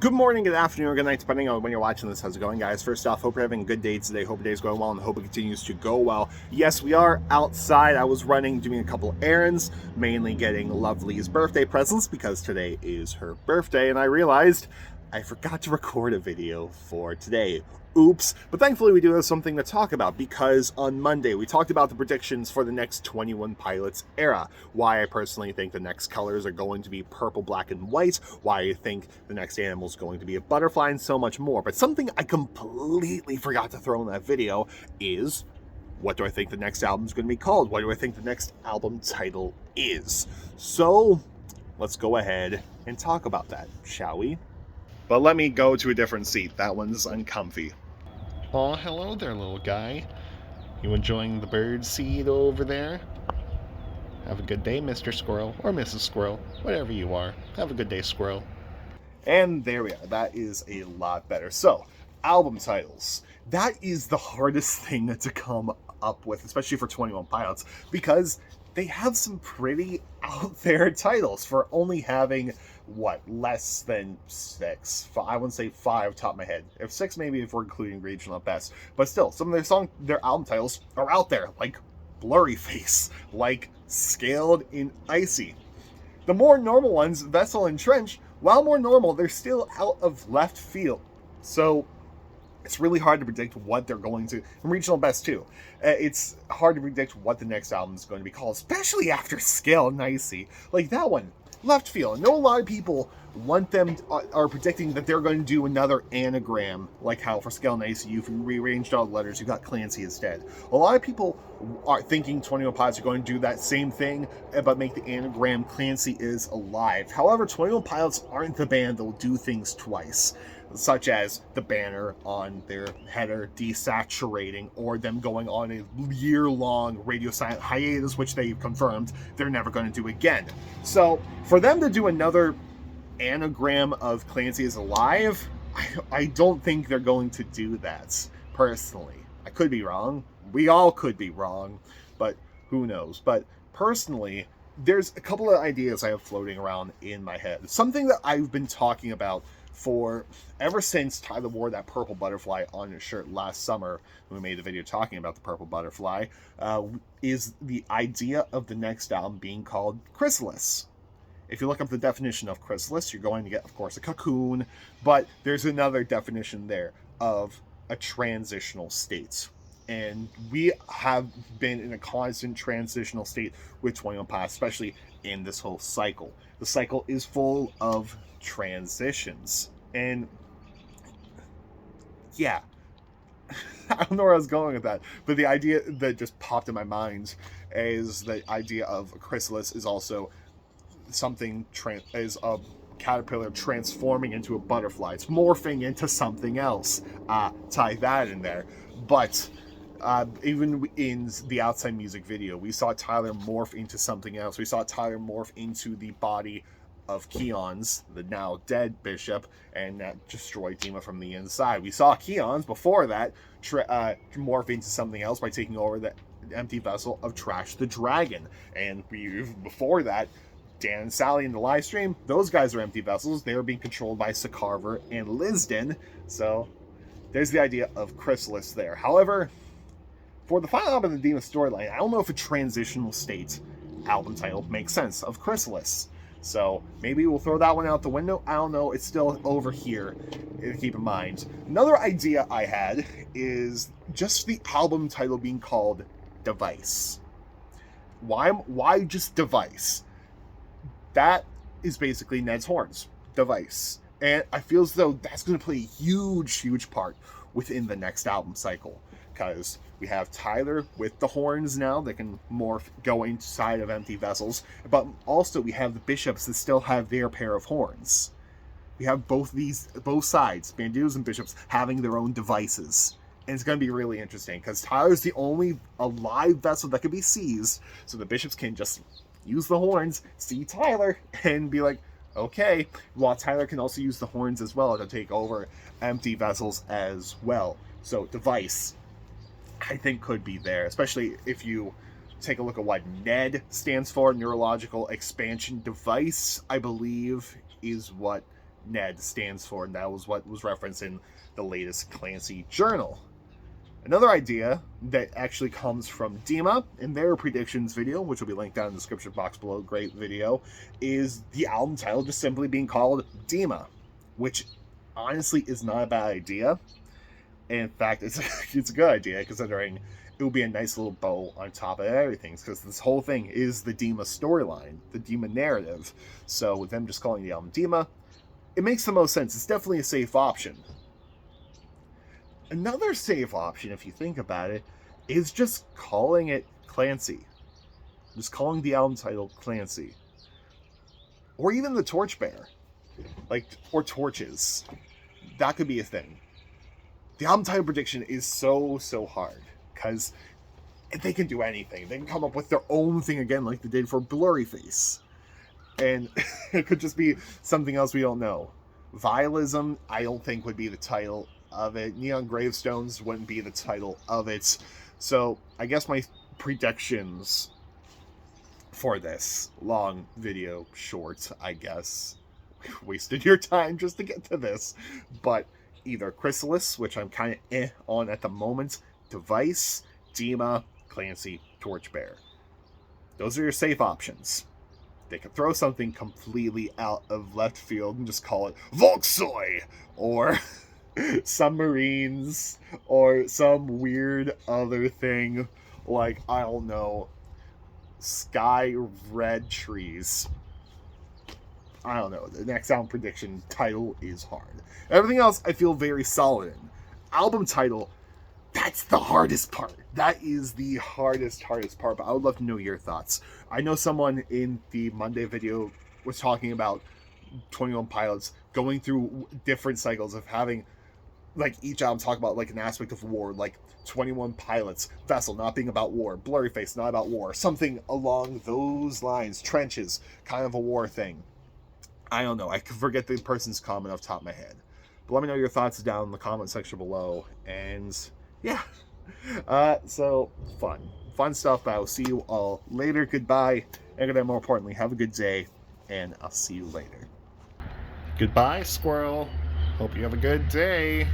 Good morning, good afternoon, or good night, depending on when you're watching this. How's it going, guys? First off, hope you're having a good day today. Hope your day's going well, and hope it continues to go well. Yes, we are outside. I was doing a couple errands, mainly getting Lovely's birthday presents, because today is her birthday, and I realized I forgot to record a video for today. Oops. But thankfully we do have something to talk about, because on Monday we talked about the predictions for the next 21 Pilots era. Why I personally think the next colors are going to be purple, black, and white. Why I think the next animal is going to be a butterfly, and so much more. But something I completely forgot to throw in that video is, what do I think the next album is going to be called? What do I think the next album title is? So let's go ahead and talk about that, shall we? But let me go to a different seat. That one's uncomfy. Oh, hello there, little guy. You enjoying the bird seed over there? Have a good day, Mr. Squirrel, or Mrs. Squirrel, whatever you are. Have a good day, Squirrel. And there we are. That is a lot better. So, album titles. That is the hardest thing to come up with, especially for 21 Pilots, because they have some pretty out there titles for only having, less than six. I wouldn't say five top of my head. If six, maybe if we're including regional at best. But still, some of their album titles are out there, like Blurry Face, like Scaled in Icy. The more normal ones, Vessel and Trench, while more normal, they're still out of left field. So it's really hard to predict what they're going to, and regional best too. It's hard to predict what the next album is going to be called, especially after Scale and Icy. Like that one, left field. I know a lot of people are predicting that they're going to do another anagram, like how for Scale and Icy you've rearranged all the letters, you got Clancy instead. A lot of people are thinking 21 Pilots are going to do that same thing, but make the anagram Clancy is alive. However, 21 Pilots aren't the band that will do things twice, such as the banner on their header desaturating, or them going on a year-long radio silent hiatus, which they've confirmed they're never going to do again. So for them to do another anagram of Clancy is alive, I don't think they're going to do that, personally. I could be wrong. We all could be wrong, but who knows. But personally, there's a couple of ideas I have floating around in my head. Something that I've been talking about for ever since Tyler wore that purple butterfly on his shirt last summer, when we made the video talking about the purple butterfly, is the idea of the next album being called Chrysalis. If you look up the definition of chrysalis, you're going to get, of course, a cocoon, but there's another definition there of a transitional state. And we have been in a constant transitional state with 21 Pilots, especially in this whole cycle. The cycle is full of transitions. And yeah, I don't know where I was going with that, but the idea that just popped in my mind is the idea of a chrysalis is also something is a caterpillar transforming into a butterfly. It's morphing into something else. Tie that in there. But even in the Outside music video, we saw Tyler morph into something else. We saw Tyler morph into the body of Keon's, the now dead bishop, and that destroyed Dima from the inside. We saw Keon's before that morph into something else by taking over the empty vessel of Trash the Dragon. And before that, Dan and Sally in the live stream, those guys are empty vessels. They are being controlled by Sakarver and Lisden. So there's the idea of Chrysalis there. However, for the final album of the Dima storyline, I don't know if a transitional state album title makes sense of Chrysalis. So maybe we'll throw that one out the window. I don't know. It's still over here. Keep in mind. Another idea I had is just the album title being called Device. Why just Device? That is basically Ned's horns, Device. And I feel as though that's going to play a huge part within the next album cycle. Because we have Tyler with the horns now that can morph, go inside of empty vessels. But also we have the bishops that still have their pair of horns. We have both sides, Bandidos and bishops, having their own devices. And it's going to be really interesting, because Tyler's the only alive vessel that can be seized. So the bishops can just use the horns, see Tyler, and be like, okay. While Tyler can also use the horns as well to take over empty vessels as well. So Device, I think, could be there, especially if you take a look at what NED stands for, Neurological Expansion Device, I believe, is what Ned stands for, and that was what was referenced in the latest Clancy journal. Another idea that actually comes from Dima in their predictions video, which will be linked down in the description box below, great video, is the album title just simply being called Dima, which honestly is not a bad idea. In fact, it's a good idea, considering it will be a nice little bow on top of everything, because this whole thing is the Dima storyline, the Dima narrative. So with them just calling the album Dima, it makes the most sense. It's definitely a safe option. Another safe option, if you think about it, is just calling it Clancy. Just calling the album title Clancy. Or even the Torchbearer. Or Torches. That could be a thing. The album title prediction is so hard, because they can do anything. They can come up with their own thing again, like they did for Blurryface. And it could just be something else we don't know. Vialism, I don't think, would be the title of it. Neon Gravestones wouldn't be the title of it. So I guess my predictions for this long video short, I guess, wasted your time just to get to this, but either Chrysalis, which I'm kind of on at the moment, Device, Dima, Clancy, Torchbearer. Those are your safe options. They could throw something completely out of left field and just call it Volksoy, or Submarines, or some weird other thing like, I don't know, Sky Red Trees. I don't know. The next album prediction title is hard. Everything else I feel very solid in. Album title, that's the hardest part. That is the hardest part, but I would love to know your thoughts. I know someone in the Monday video was talking about 21 Pilots going through different cycles of having, like, each album talk about, like, an aspect of war, like 21 Pilots, Vessel not being about war, Blurryface not about war, something along those lines, Trenches, kind of a war thing. I don't know. I could forget the person's comment off the top of my head. But let me know your thoughts down in the comment section below. And yeah. So fun stuff. But I will see you all later. Goodbye. And more importantly, have a good day. And I'll see you later. Goodbye, squirrel. Hope you have a good day.